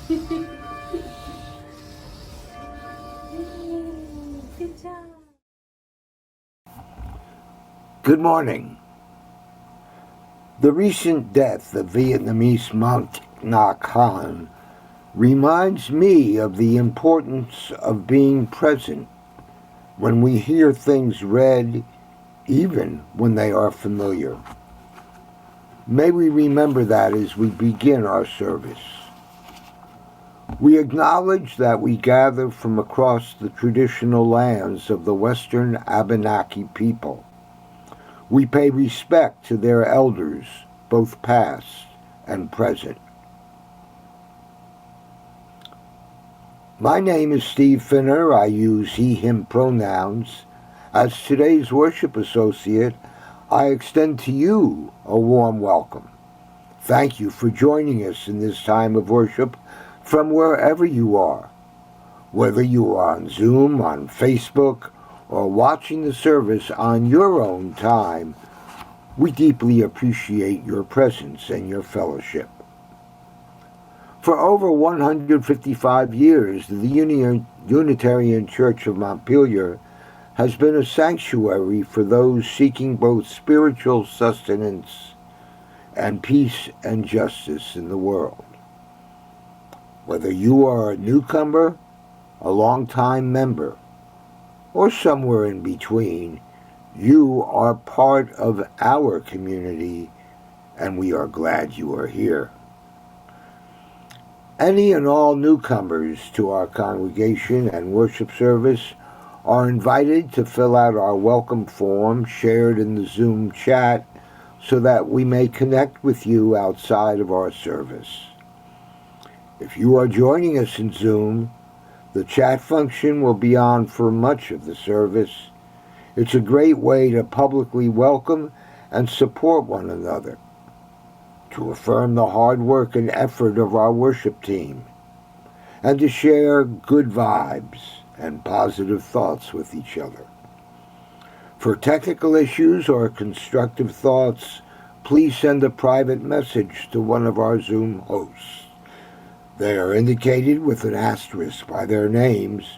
Good job. Good morning. The recent death of Vietnamese monk Ngoc Han reminds me of the importance of being present when we hear things read, even when they are familiar. May we remember that as we begin our service. We acknowledge that we gather from across the traditional lands of the Western Abenaki people. We pay respect to their elders, both past and present. My name is Steve Finner. I use he, him pronouns. As today's worship associate, I extend to you a warm welcome. Thank you for joining us in this time of worship from wherever you are. Whether you are on Zoom, on Facebook, or watching the service on your own time, we deeply appreciate your presence and your fellowship. For over 155 years, the Unitarian Church of Montpelier has been a sanctuary for those seeking both spiritual sustenance and peace and justice in the world. Whether you are a newcomer, a long-time member, or somewhere in between, you are part of our community, and we are glad you are here. Any and all newcomers to our congregation and worship service are invited to fill out our welcome form shared in the Zoom chat so that we may connect with you outside of our service. If you are joining us in Zoom, the chat function will be on for much of the service. It's a great way to publicly welcome and support one another, to affirm the hard work and effort of our worship team, and to share good vibes and positive thoughts with each other. For technical issues or constructive thoughts, please send a private message to one of our Zoom hosts. They are indicated with an asterisk by their names,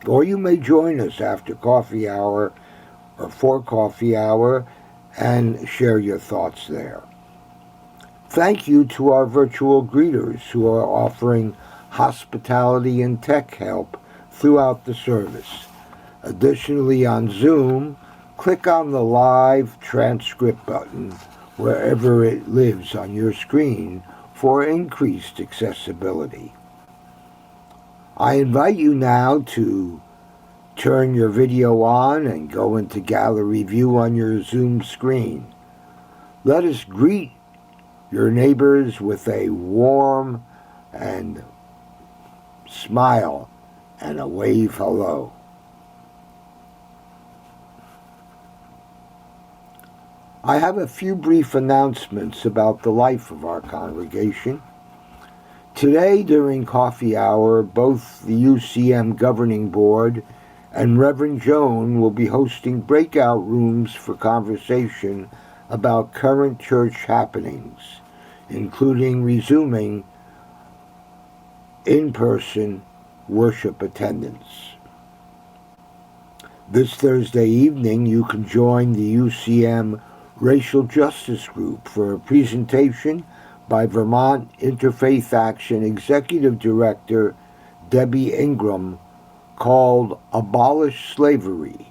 or you may join us after coffee hour or for coffee hour and share your thoughts there. Thank you to our virtual greeters who are offering hospitality and tech help throughout the service. Additionally, on Zoom, click on the live transcript button wherever it lives on your screen for increased accessibility. I invite you now to turn your video on and go into gallery view on your Zoom screen. Let us greet your neighbors with a warm and smile and a wave hello. I have a few brief announcements about the life of our congregation. Today, during coffee hour, both the UCM Governing Board and Reverend Joan will be hosting breakout rooms for conversation about current church happenings, including resuming in-person worship attendance. This Thursday evening, you can join the UCM Racial Justice Group for a presentation by Vermont Interfaith Action Executive Director Debbie Ingram called Abolish Slavery,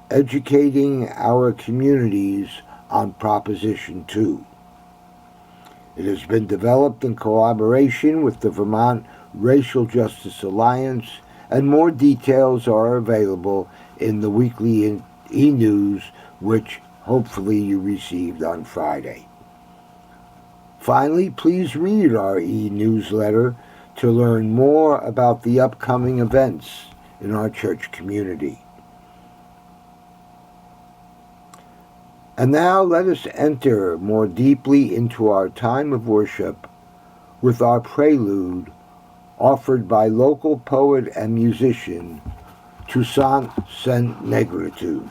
Educating Our Communities on Proposition 2. It has been developed in collaboration with the Vermont Racial Justice Alliance, and more details are available in the weekly e-news, which hopefully you received on Friday. Finally, please read our e-newsletter to learn more about the upcoming events in our church community. And now let us enter more deeply into our time of worship with our prelude offered by local poet and musician Toussaint Sainte Negritude.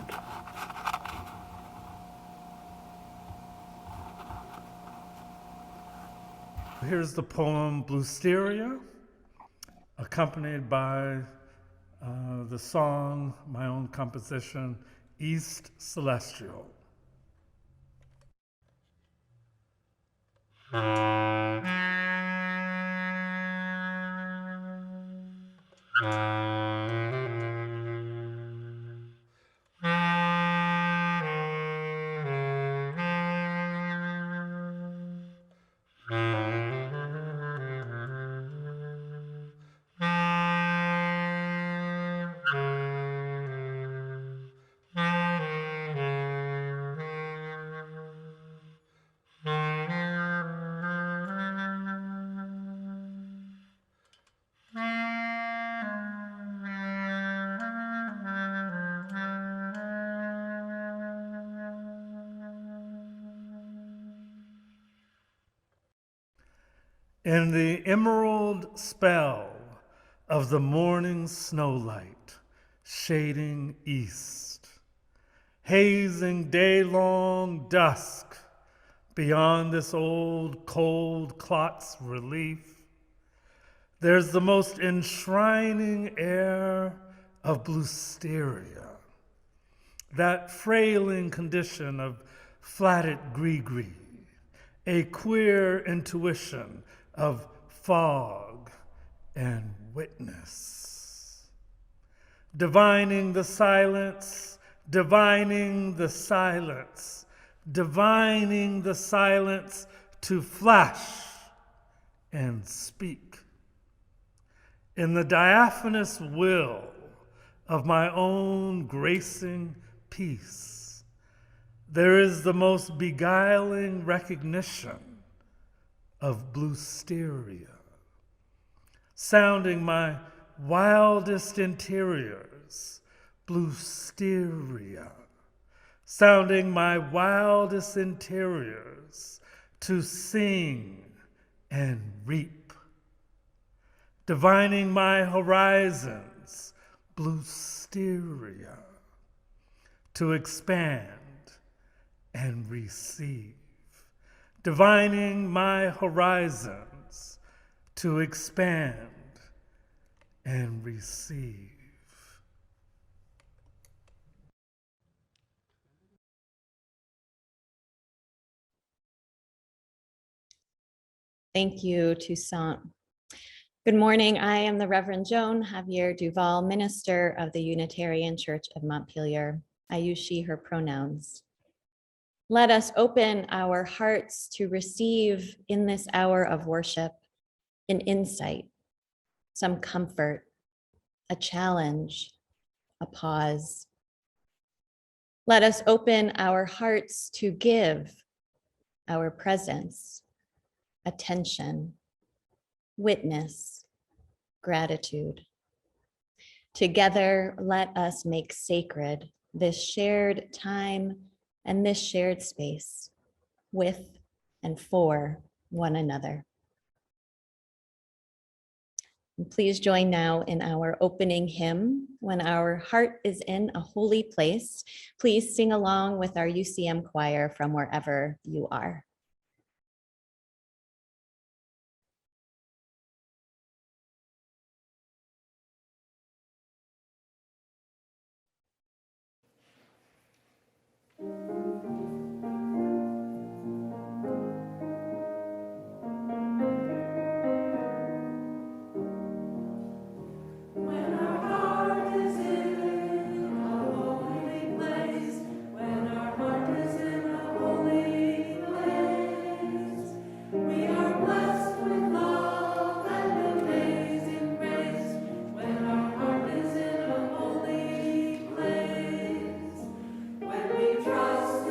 Here's the poem Bluesteria accompanied by the song, my own composition, East Celestial. In the emerald spell of the morning snowlight shading east, hazing day-long dusk beyond this old cold clock's relief, there's the most enshrining air of bluesteria, that frailing condition of flatted gree-gree, a queer intuition of fog and witness. Divining the silence, divining the silence, divining the silence to flash and speak. In the diaphanous will of my own gracing peace, there is the most beguiling recognition of bluesteria, sounding my wildest interiors, bluesteria, sounding my wildest interiors to sing and reap, divining my horizons, bluesteria, to expand and receive, divining my horizons to expand and receive. Thank you, Toussaint. Good morning. I am the Reverend Joan Javier-Duval, minister of the Unitarian Church of Montpelier. I use she, her pronouns. Let us open our hearts to receive in this hour of worship an insight, some comfort, a challenge, a pause. Let us open our hearts to give our presence, attention, witness, gratitude. Together, let us make sacred this shared time and this shared space with and for one another. And please join now in our opening hymn, When Our Heart is in a Holy Place. Please sing along with our UCM choir from wherever you are. Trust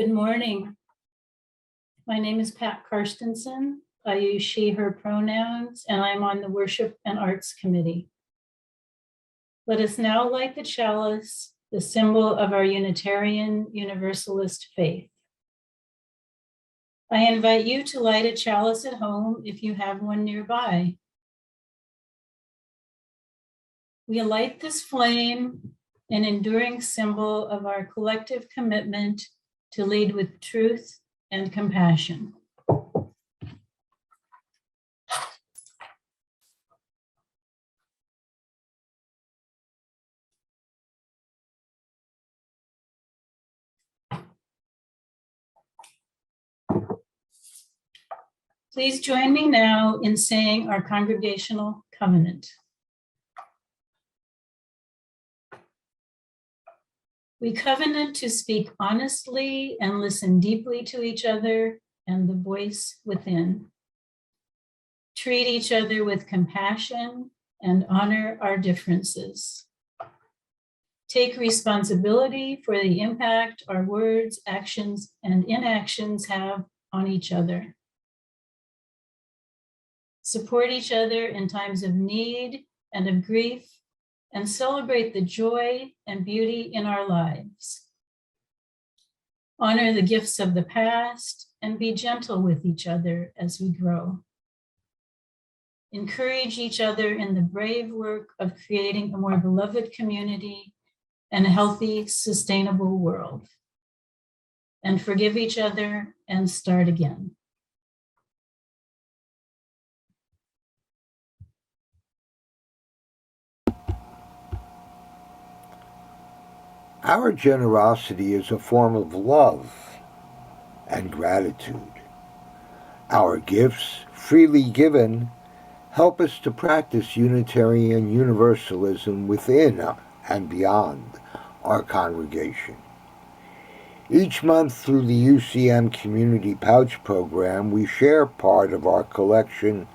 Good morning. My name is Pat Karstensen. I use she, her pronouns, and I'm on the Worship and Arts Committee. Let us now light the chalice, the symbol of our Unitarian Universalist faith. I invite you to light a chalice at home if you have one nearby. We light this flame, an enduring symbol of our collective commitment to lead with truth and compassion. Please join me now in saying our Congregational Covenant. We covenant to speak honestly and listen deeply to each other and the voice within. Treat each other with compassion and honor our differences. Take responsibility for the impact our words, actions, and inactions have on each other. Support each other in times of need and of grief, and celebrate the joy and beauty in our lives. Honor the gifts of the past and be gentle with each other as we grow. Encourage each other in the brave work of creating a more beloved community and a healthy, sustainable world. And forgive each other and start again. Our generosity is a form of love and gratitude. Our gifts, freely given, help us to practice Unitarian Universalism within and beyond our congregation. Each month through the UCM Community Pouch Program, we share part of our collection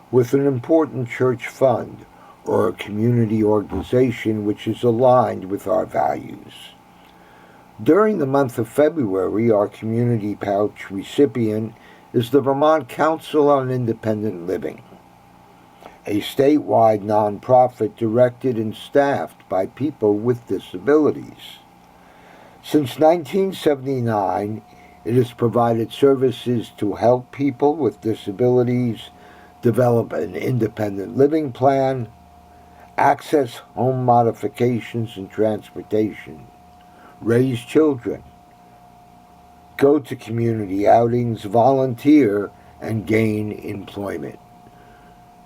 with an important church fund or a community organization which is aligned with our values. During the month of February, our Community Pouch recipient is the Vermont Council on Independent Living, a statewide nonprofit directed and staffed by people with disabilities. Since 1979, it has provided services to help people with disabilities develop an independent living plan, access home modifications and transportation, raise children, go to community outings, volunteer, and gain employment.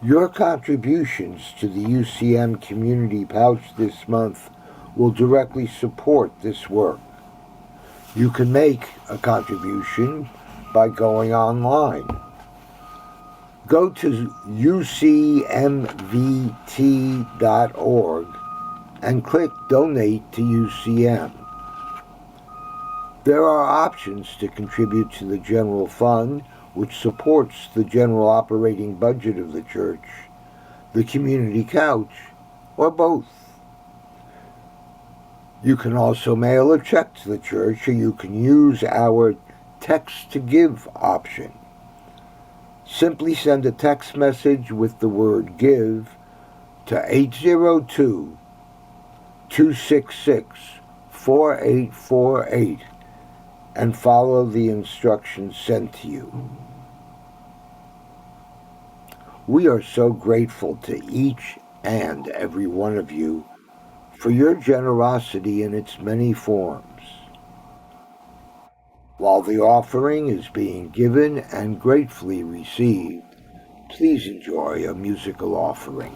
Your contributions to the UCM Community Pouch this month will directly support this work. You can make a contribution by going online. Go to ucmvt.org and click Donate to UCM. There are options to contribute to the general fund, which supports the general operating budget of the church, the community couch, or both. You can also mail a check to the church, or you can use our text to give option. Simply send a text message with the word give to 802-266-4848 and follow the instructions sent to you. We are so grateful to each and every one of you for your generosity in its many forms. While the offering is being given and gratefully received, please enjoy a musical offering.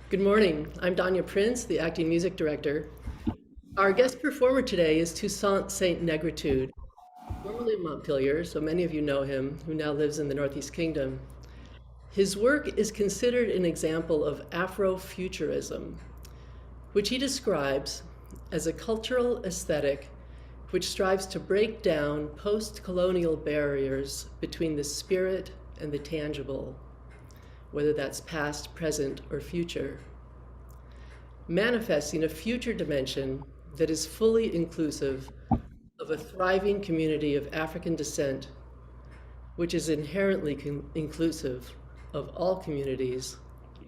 Good morning. I'm Danya Prince, the acting music director. Our guest performer today is Toussaint Saint Negritude, formerly Montpelier, so many of you know him, who now lives in the Northeast Kingdom. His work is considered an example of Afrofuturism, which he describes as a cultural aesthetic which strives to break down post-colonial barriers between the spirit and the tangible, whether that's past, present, or future. manifesting a future dimension that is fully inclusive of a thriving community of African descent, which is inherently inclusive of all communities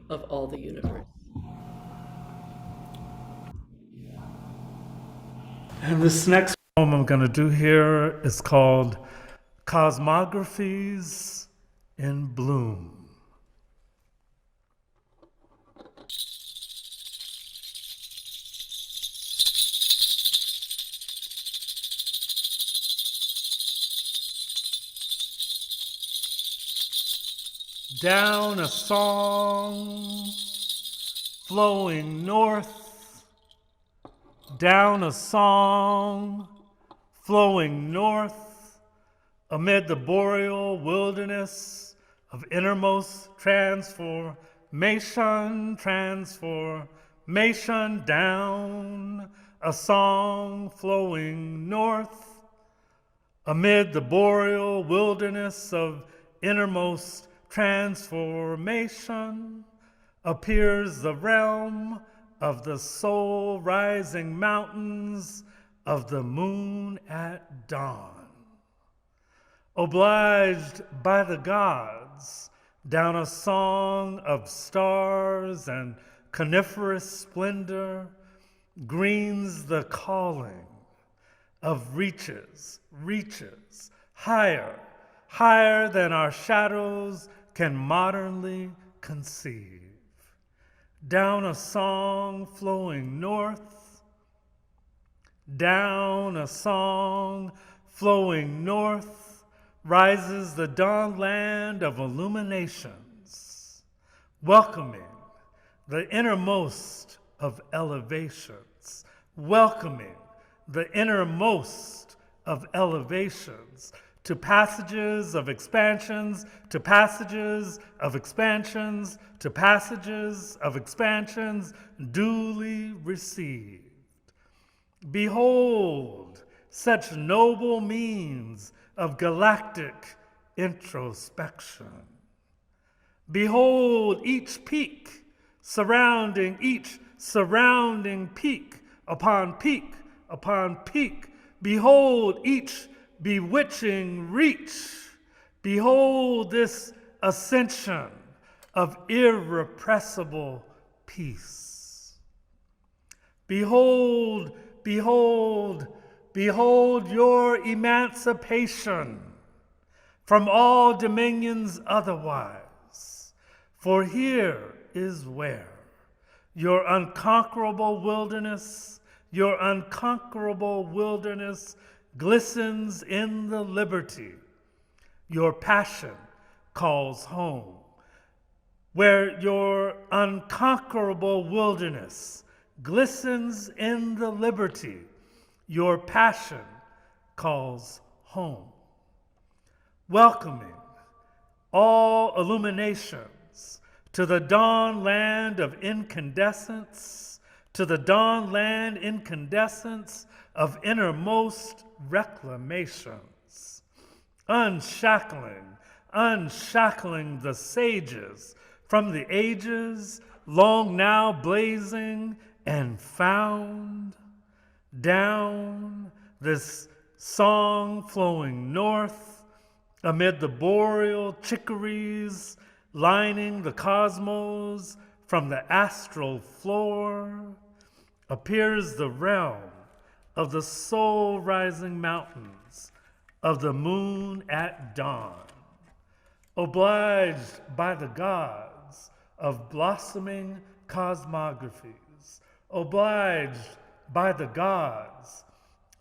of all the universe. And this next poem I'm going to do here is called Cosmographies in Bloom. Down a song flowing north, down a song flowing north, amid the boreal wilderness of innermost transformation, down a song flowing north, amid the boreal wilderness of innermost transformation, appears the realm of the soul rising mountains of the moon at dawn. Obliged by the gods, down a song of stars and coniferous splendor, greens the calling of reaches, higher, higher than our shadows can modernly conceive. Down a song flowing north, down a song flowing north, rises the dawn land of illuminations, welcoming the innermost of elevations, welcoming the innermost of elevations, to passages of expansions, to passages of expansions, to passages of expansions, duly received. Behold, such noble means of galactic introspection. Behold each peak surrounding each surrounding peak upon peak upon peak. Behold each bewitching reach. Behold this ascension of irrepressible peace. Behold, behold, behold your emancipation from all dominions otherwise. For here is where your unconquerable wilderness glistens in the liberty your passion calls home, where your unconquerable wilderness glistens in the liberty your passion calls home, welcoming all illuminations to the dawn land of incandescence, to the dawn land incandescence of innermost reclamations, unshackling the sages from the ages long now blazing and found, down this song flowing north amid the boreal chicories lining the cosmos from the astral floor, appears the realm of the soul rising mountains of the moon at dawn, obliged by the gods of blossoming cosmographies, obliged by the gods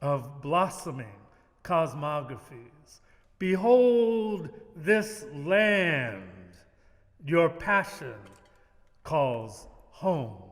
of blossoming cosmographies. Behold this land your passion calls home.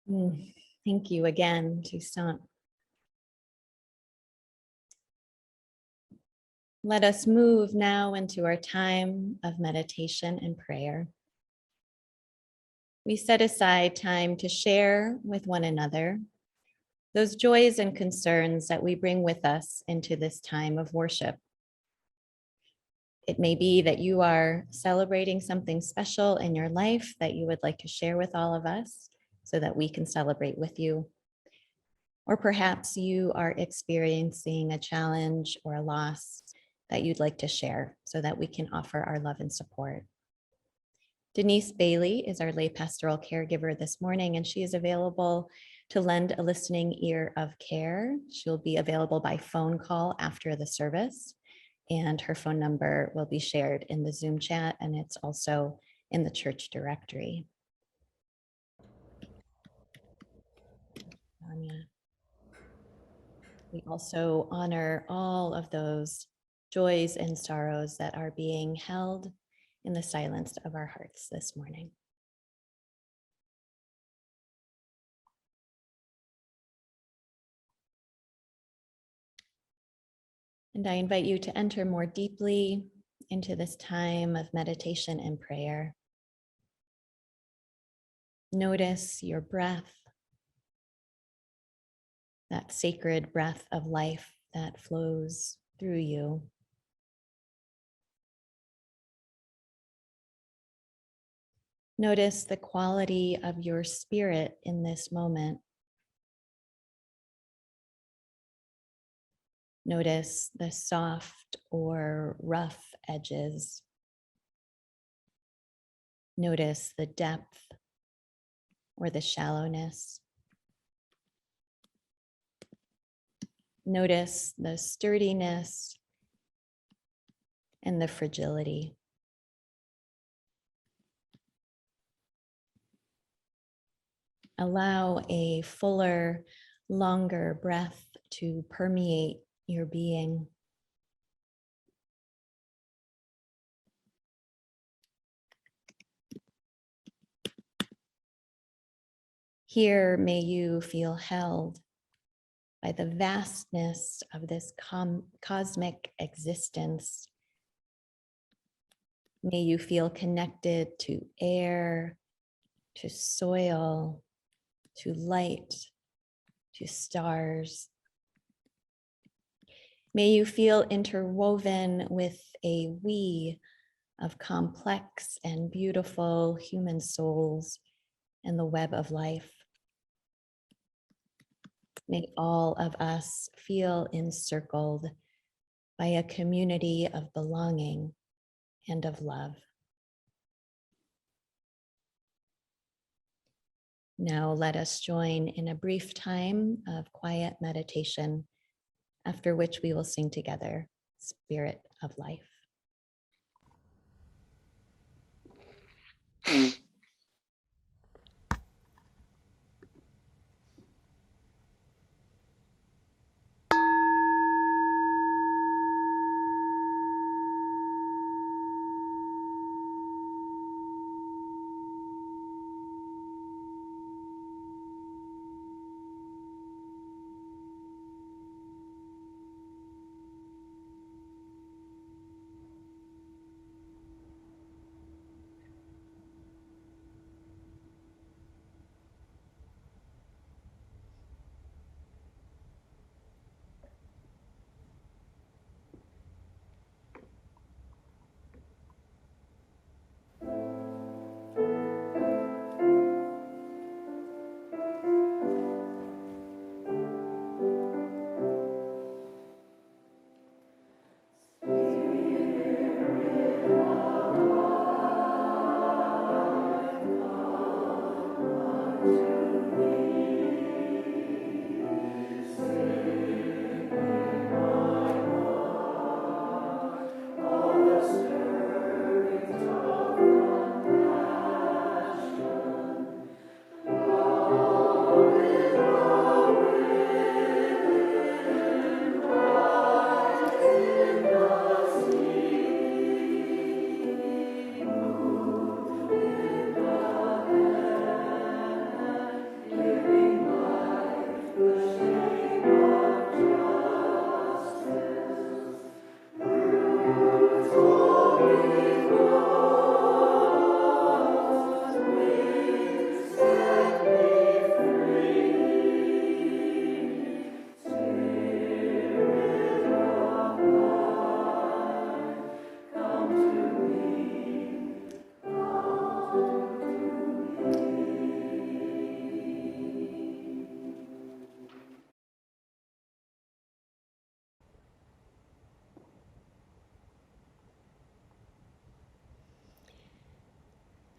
Thank you again, Toussaint. Let us move now into our time of meditation and prayer. We set aside time to share with one another those joys and concerns that we bring with us into this time of worship. It may be that you are celebrating something special in your life that you would like to share with all of us so that we can celebrate with you. Or perhaps you are experiencing a challenge or a loss that you'd like to share so that we can offer our love and support. Denise Bailey is our lay pastoral caregiver this morning, and she is available to lend a listening ear of care. She'll be available by phone call after the service, and her phone number will be shared in the Zoom chat, and it's also in the church directory. We also honor all of those joys and sorrows that are being held in the silence of our hearts this morning. And I invite you to enter more deeply into this time of meditation and prayer. Notice your breath, that sacred breath of life that flows through you. Notice the quality of your spirit in this moment. Notice the soft or rough edges. Notice the depth or the shallowness. Notice the sturdiness and the fragility. Allow a fuller, longer breath to permeate your being. Here, may you feel held by the vastness of this cosmic existence. May you feel connected to air, to soil, to light, to stars. May you feel interwoven with a we of complex and beautiful human souls in the web of life. May all of us feel encircled by a community of belonging and of love. Now let us join in a brief time of quiet meditation, after which we will sing together, Spirit of Life.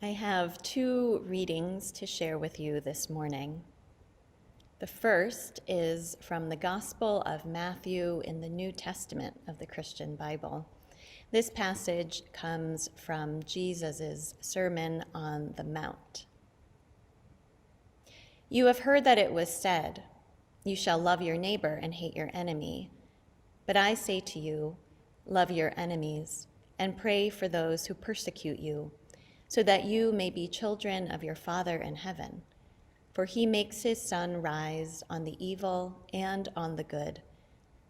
I have two readings to share with you this morning. The first is from the Gospel of Matthew in the New Testament of the Christian Bible. This passage comes from Jesus' Sermon on the Mount. You have heard that it was said, "You shall love your neighbor and hate your enemy." But I say to you, love your enemies and pray for those who persecute you, so that you may be children of your Father in heaven. For he makes his sun rise on the evil and on the good,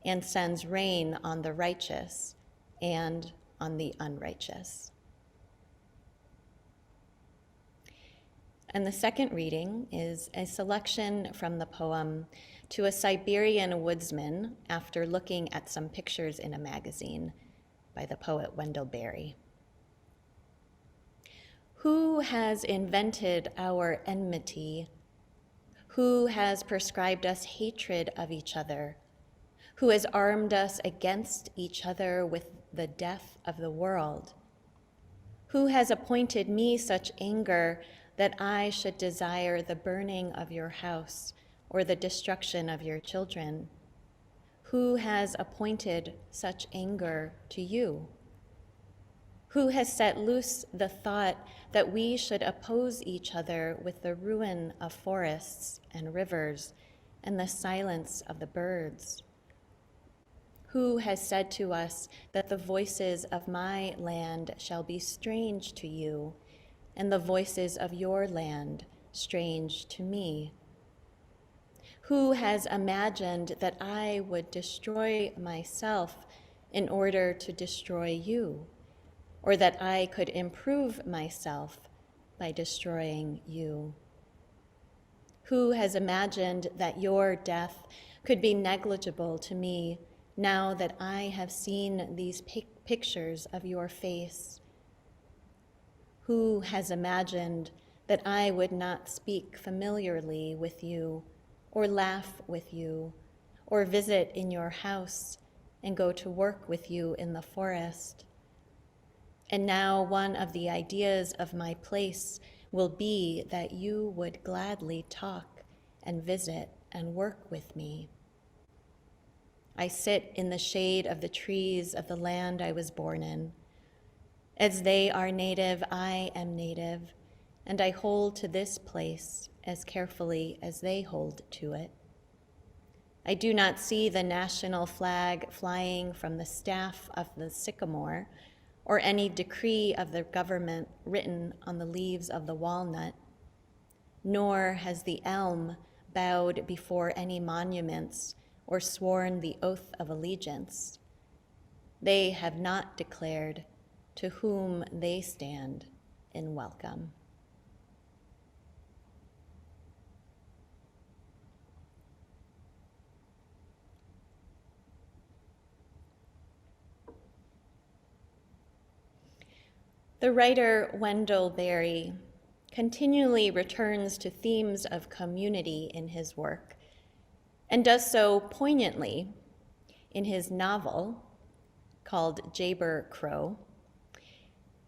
and sends rain on the righteous and on the unrighteous. And the second reading is a selection from the poem To a Siberian Woodsman After Looking at Some Pictures in a Magazine by the poet Wendell Berry. Who has invented our enmity? Who has prescribed us hatred of each other? Who has armed us against each other with the death of the world? Who has appointed me such anger that I should desire the burning of your house or the destruction of your children? Who has appointed such anger to you? Who has set loose the thought that we should oppose each other with the ruin of forests and rivers and the silence of the birds? Who has said to us that the voices of my land shall be strange to you, and the voices of your land strange to me? Who has imagined that I would destroy myself in order to destroy you, or that I could improve myself by destroying you? Who has imagined that your death could be negligible to me now that I have seen these pictures of your face? Who has imagined that I would not speak familiarly with you, or laugh with you, or visit in your house and go to work with you in the forest? And now one of the ideas of my place will be that you would gladly talk and visit and work with me. I sit in the shade of the trees of the land I was born in. As they are native, I am native, and I hold to this place as carefully as they hold to it. I do not see the national flag flying from the staff of the sycamore, or any decree of the government written on the leaves of the walnut, nor has the elm bowed before any monuments or sworn the oath of allegiance. They have not declared to whom they stand in welcome. The writer Wendell Berry continually returns to themes of community in his work, and does so poignantly in his novel called Jayber Crow.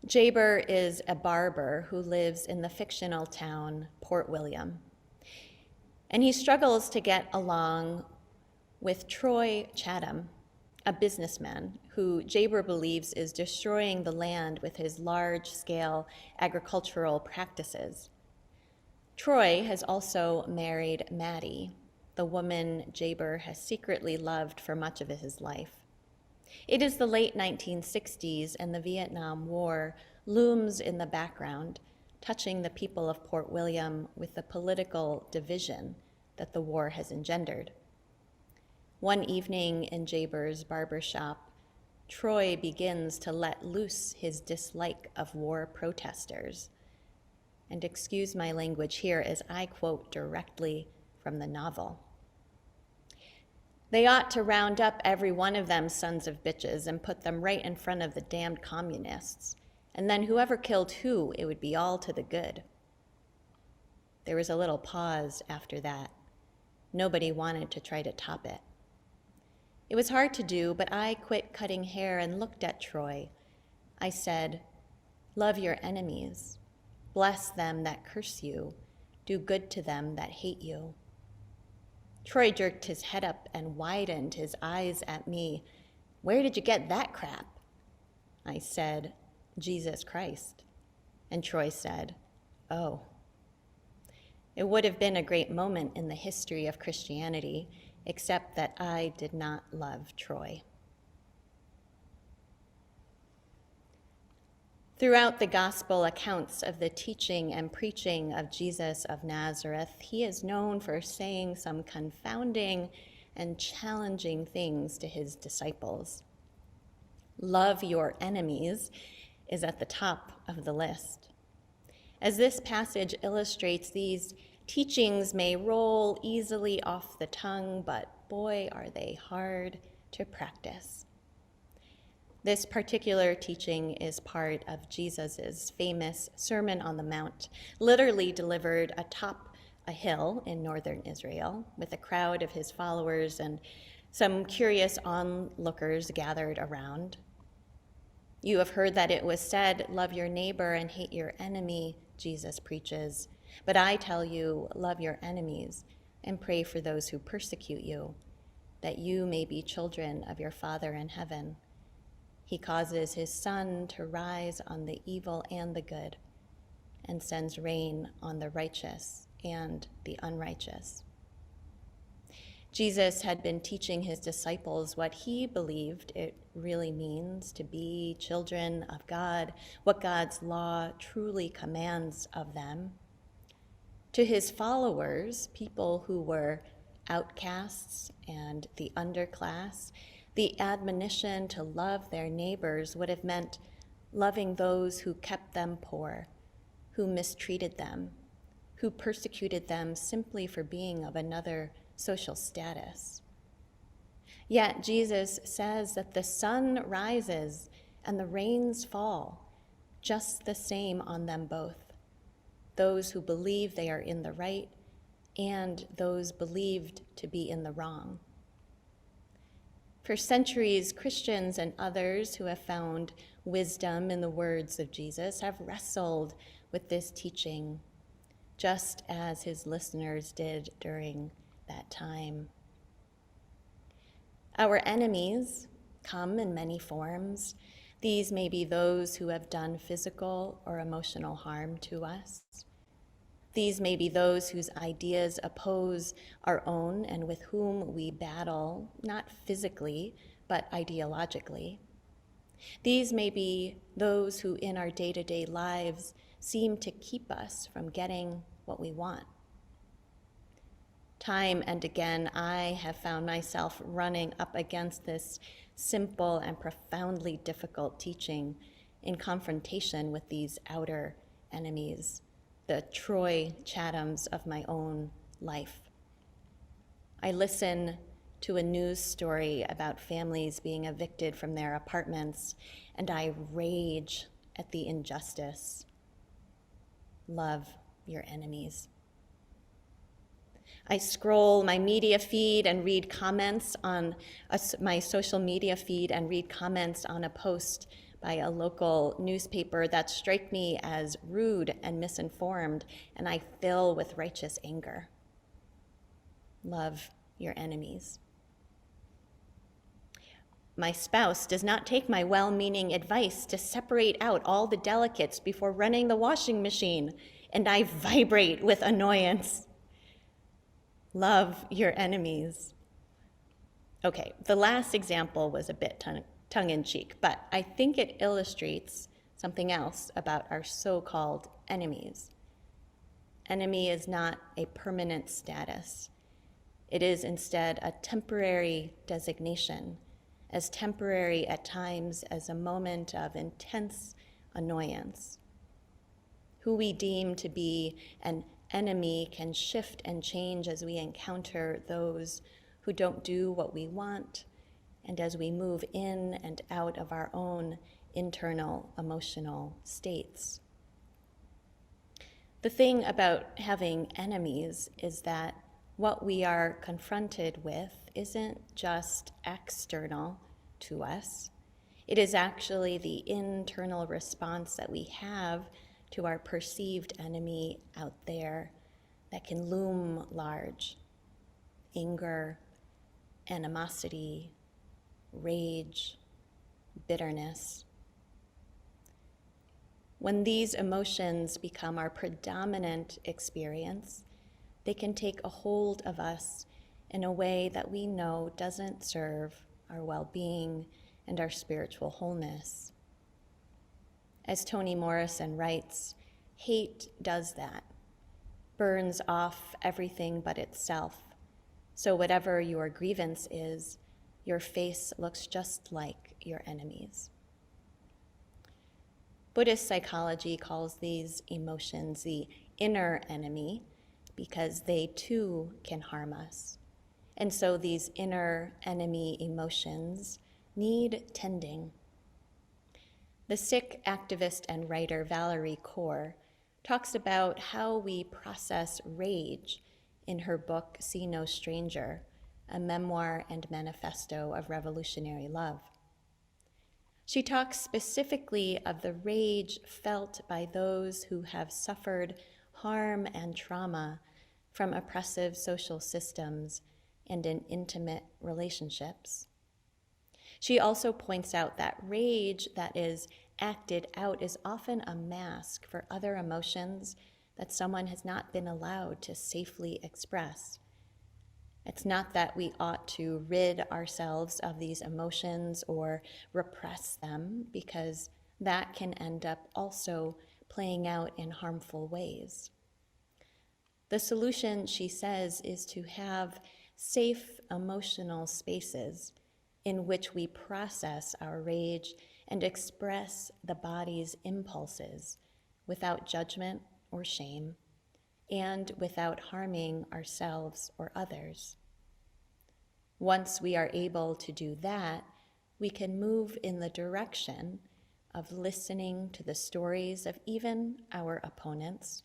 Jayber is a barber who lives in the fictional town Port William, and he struggles to get along with Troy Chatham, a businessman who Jayber believes is destroying the land with his large-scale agricultural practices. Troy has also married Maddie, the woman Jayber has secretly loved for much of his life. It is the late 1960s, and the Vietnam War looms in the background, touching the people of Port William with the political division that the war has engendered. One evening in Jayber's barbershop, Troy begins to let loose his dislike of war protesters. And excuse my language here as I quote directly from the novel. "They ought to round up every one of them sons of bitches and put them right in front of the damned communists. And then whoever killed who, it would be all to the good." There was a little pause after that. Nobody wanted to try to top it. It was hard to do, but I quit cutting hair and looked at Troy. I said, "Love your enemies." Bless them that curse you. Do good to them that hate you. Troy jerked his head up and widened his eyes at me. Where did you get that crap? I said, Jesus Christ. And Troy said, oh. It would have been a great moment in the history of Christianity, except that I did not love Troy. Throughout the gospel accounts of the teaching and preaching of Jesus of Nazareth, he is known for saying some confounding and challenging things to his disciples. Love your enemies is at the top of the list. As this passage illustrates, these teachings may roll easily off the tongue, but boy, are they hard to practice. This particular teaching is part of Jesus's famous Sermon on the Mount, literally delivered atop a hill in northern Israel with a crowd of his followers and some curious onlookers gathered around. You have heard that it was said, love your neighbor and hate your enemy, Jesus preaches. But I tell you, love your enemies and pray for those who persecute you, that you may be children of your Father in heaven. He causes his sun to rise on the evil and the good, and sends rain on the righteous and the unrighteous. Jesus had been teaching his disciples what he believed it really means to be children of God, what God's law truly commands of them. To his followers, people who were outcasts and the underclass, the admonition to love their neighbors would have meant loving those who kept them poor, who mistreated them, who persecuted them simply for being of another social status. Yet Jesus says that the sun rises and the rains fall just the same on them both, those who believe they are in the right and those believed to be in the wrong. For centuries, Christians and others who have found wisdom in the words of Jesus have wrestled with this teaching, just as his listeners did during that time. Our enemies come in many forms. These may be those who have done physical or emotional harm to us. These may be those whose ideas oppose our own and with whom we battle, not physically, but ideologically. These may be those who in our day-to-day lives seem to keep us from getting what we want. Time and again, I have found myself running up against this simple and profoundly difficult teaching in confrontation with these outer enemies, the Troy Chathams of my own life. I listen to a news story about families being evicted from their apartments, and I rage at the injustice. Love your enemies. I scroll my media feed and read comments on my social media feed and read comments on a post by a local newspaper that strike me as rude and misinformed, and I fill with righteous anger. Love your enemies. My spouse does not take my well-meaning advice to separate out all the delicates before running the washing machine, and I vibrate with annoyance. Love your enemies. Okay, the last example was a bit tongue-in-cheek, but I think it illustrates something else about our so-called enemies. Enemy is not a permanent status. It is instead a temporary designation, as temporary at times as a moment of intense annoyance. Who we deem to be an enemy can shift and change as we encounter those who don't do what we want, and as we move in and out of our own internal emotional states. The thing about having enemies is that what we are confronted with isn't just external to us. It is actually the internal response that we have to our perceived enemy out there that can loom large: anger, animosity, rage, bitterness. When these emotions become our predominant experience, they can take a hold of us in a way that we know doesn't serve our well-being and our spiritual wholeness. As Toni Morrison writes, hate does that, burns off everything but itself. So whatever your grievance is, your face looks just like your enemy's. Buddhist psychology calls these emotions the inner enemy because they too can harm us. And so these inner enemy emotions need tending. The Sikh activist and writer Valerie Kaur talks about how we process rage in her book, See No Stranger, a memoir and manifesto of revolutionary love. She talks specifically of the rage felt by those who have suffered harm and trauma from oppressive social systems and in intimate relationships. She also points out that rage that is acted out is often a mask for other emotions that someone has not been allowed to safely express. It's not that we ought to rid ourselves of these emotions or repress them, because that can end up also playing out in harmful ways. The solution, she says, is to have safe emotional spaces in which we process our rage and express the body's impulses without judgment or shame, and without harming ourselves or others. Once we are able to do that, we can move in the direction of listening to the stories of even our opponents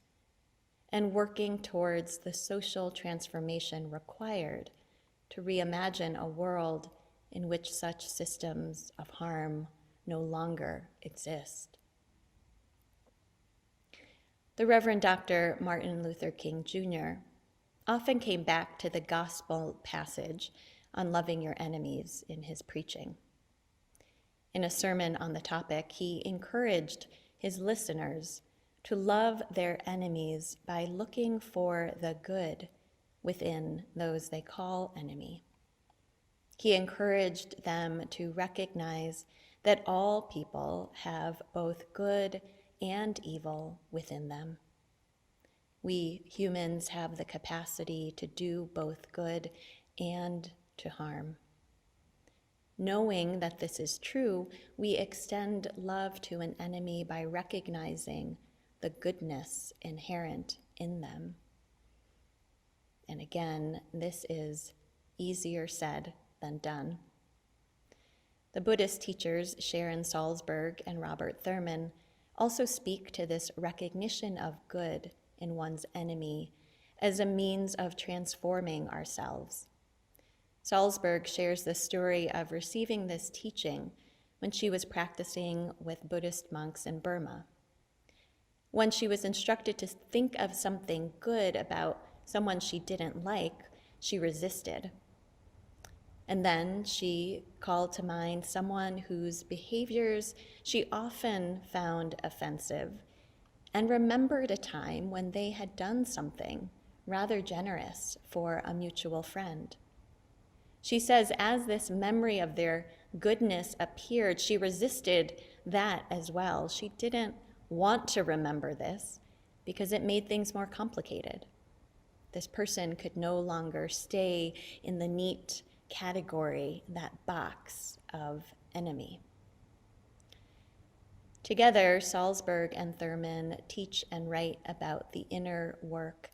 and working towards the social transformation required to reimagine a world in which such systems of harm no longer exist. The Reverend Dr. Martin Luther King Jr. often came back to the gospel passage on loving your enemies in his preaching. In a sermon on the topic, he encouraged his listeners to love their enemies by looking for the good within those they call enemy. He encouraged them to recognize that all people have both good and evil within them. We humans have the capacity to do both good and to harm. Knowing that this is true, we extend love to an enemy by recognizing the goodness inherent in them. And again, this is easier said than done. The Buddhist teachers Sharon Salzberg and Robert Thurman also speak to this recognition of good in one's enemy as a means of transforming ourselves. Salzberg shares the story of receiving this teaching when she was practicing with Buddhist monks in Burma. When she was instructed to think of something good about someone she didn't like, she resisted. And then she called to mind someone whose behaviors she often found offensive and remembered a time when they had done something rather generous for a mutual friend. She says, as this memory of their goodness appeared, she resisted that as well. She didn't want to remember this because it made things more complicated. This person could no longer stay in the neat category, that box of enemy. Together, Salzberg and Thurman teach and write about the inner work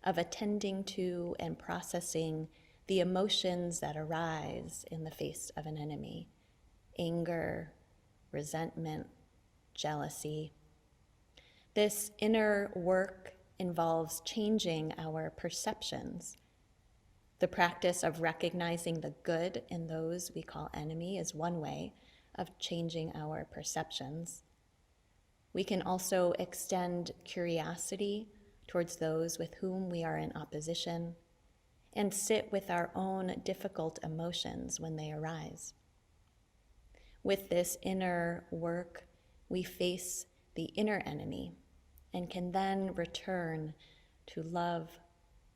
of attending to and processing the emotions that arise in the face of an enemy: anger, resentment, jealousy. This inner work involves changing our perceptions. The practice of recognizing the good in those we call enemy is one way of changing our perceptions. We can also extend curiosity towards those with whom we are in opposition and sit with our own difficult emotions when they arise. With this inner work, we face the inner enemy and can then return to love,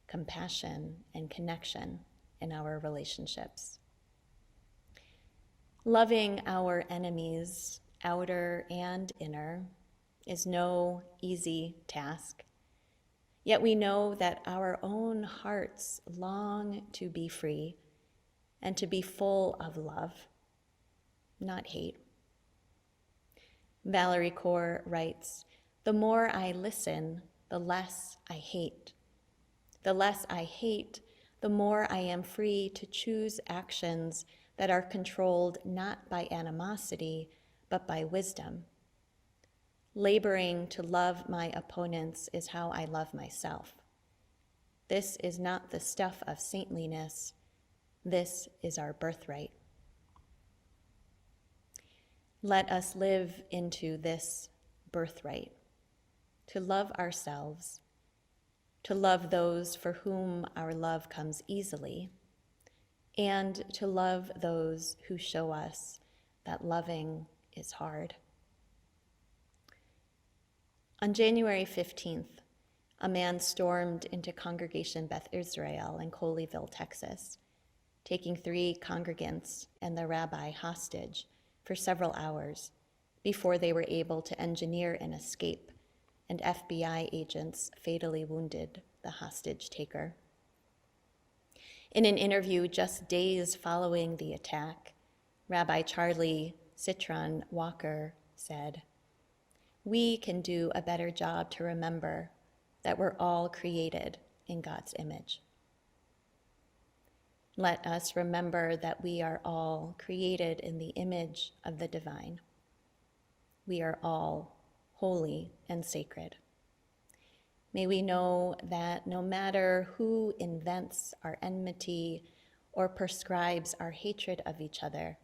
compassion, and connection in our relationships. Loving our enemies, outer and inner, is no easy task. Yet we know that our own hearts long to be free and to be full of love, not hate. Valerie Kaur writes, "The more I listen, the less I hate. The less I hate, the more I am free to choose actions that are controlled not by animosity, but by wisdom. Laboring to love my opponents is how I love myself. This is not the stuff of saintliness. This is our birthright." Let us live into this birthright, to love ourselves, to love those for whom our love comes easily, and to love those who show us that loving is hard. On January 15th, a man stormed into Congregation Beth Israel in Colleyville, Texas, taking 3 congregants and the rabbi hostage for several hours before they were able to engineer an escape, and FBI agents fatally wounded the hostage taker. In an interview just days following the attack, Rabbi Charlie Citron Walker said, "We can do a better job to remember that we're all created in God's image. Let us remember that we are all created in the image of the divine. We are all holy and sacred. May we know that no matter who invents our enmity or prescribes our hatred of each other,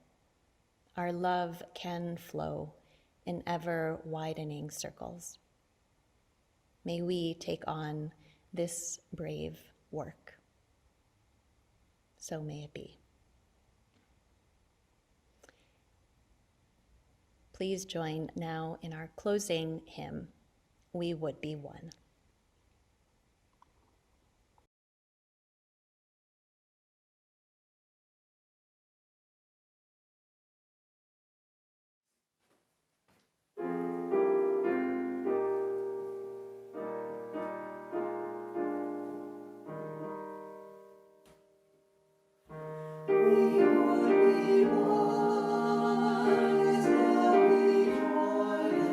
our love can flow in ever widening circles. May we take on this brave work. So may it be." Please join now in our closing hymn, "We Would Be One."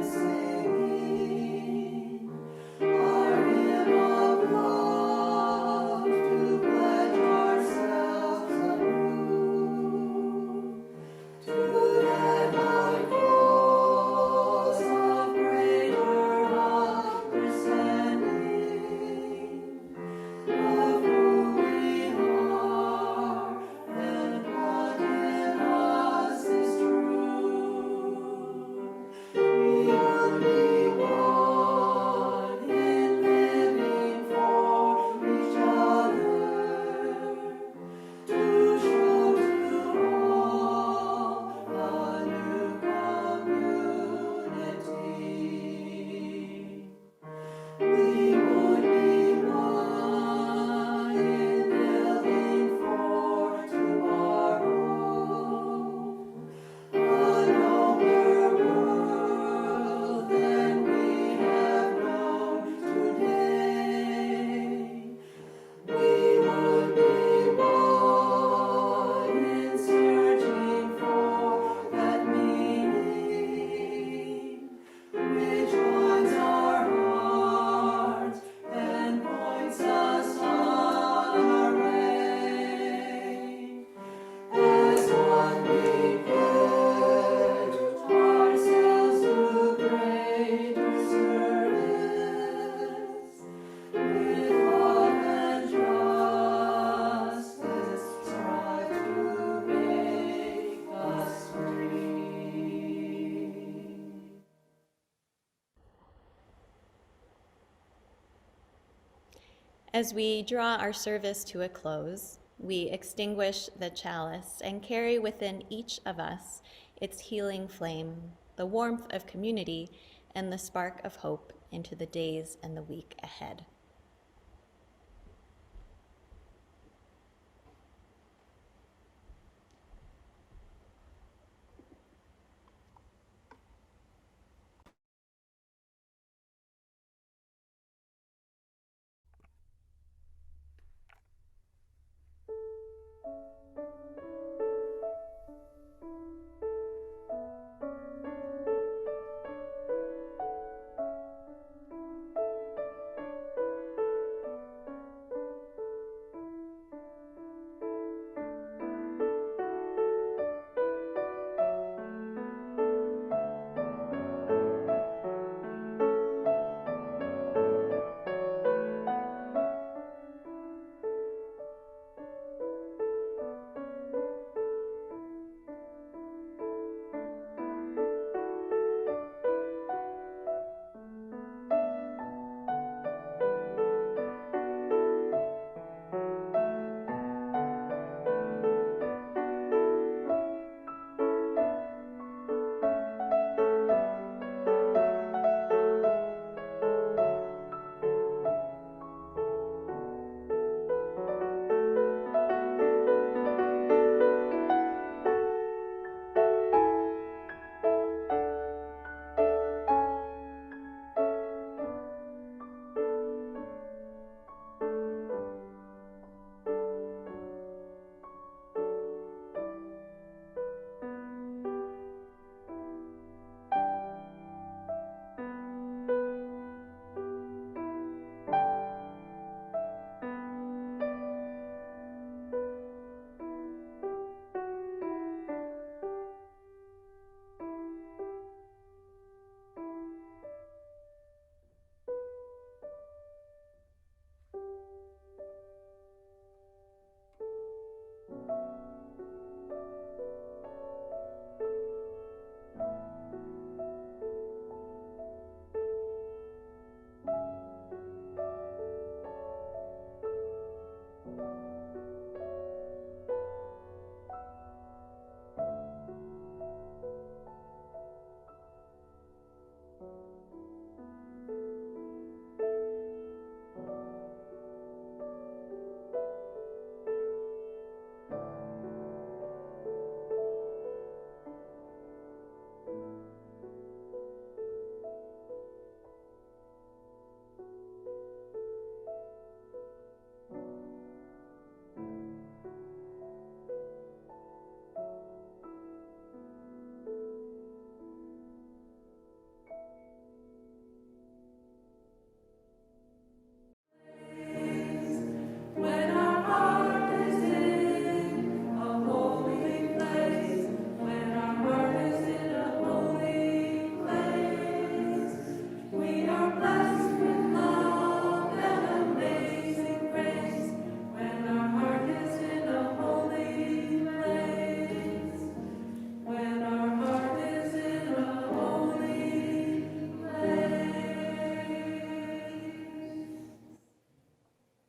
Singing, As we draw our service to a close, we extinguish the chalice and carry within each of us its healing flame, the warmth of community, and the spark of hope into the days and the week ahead.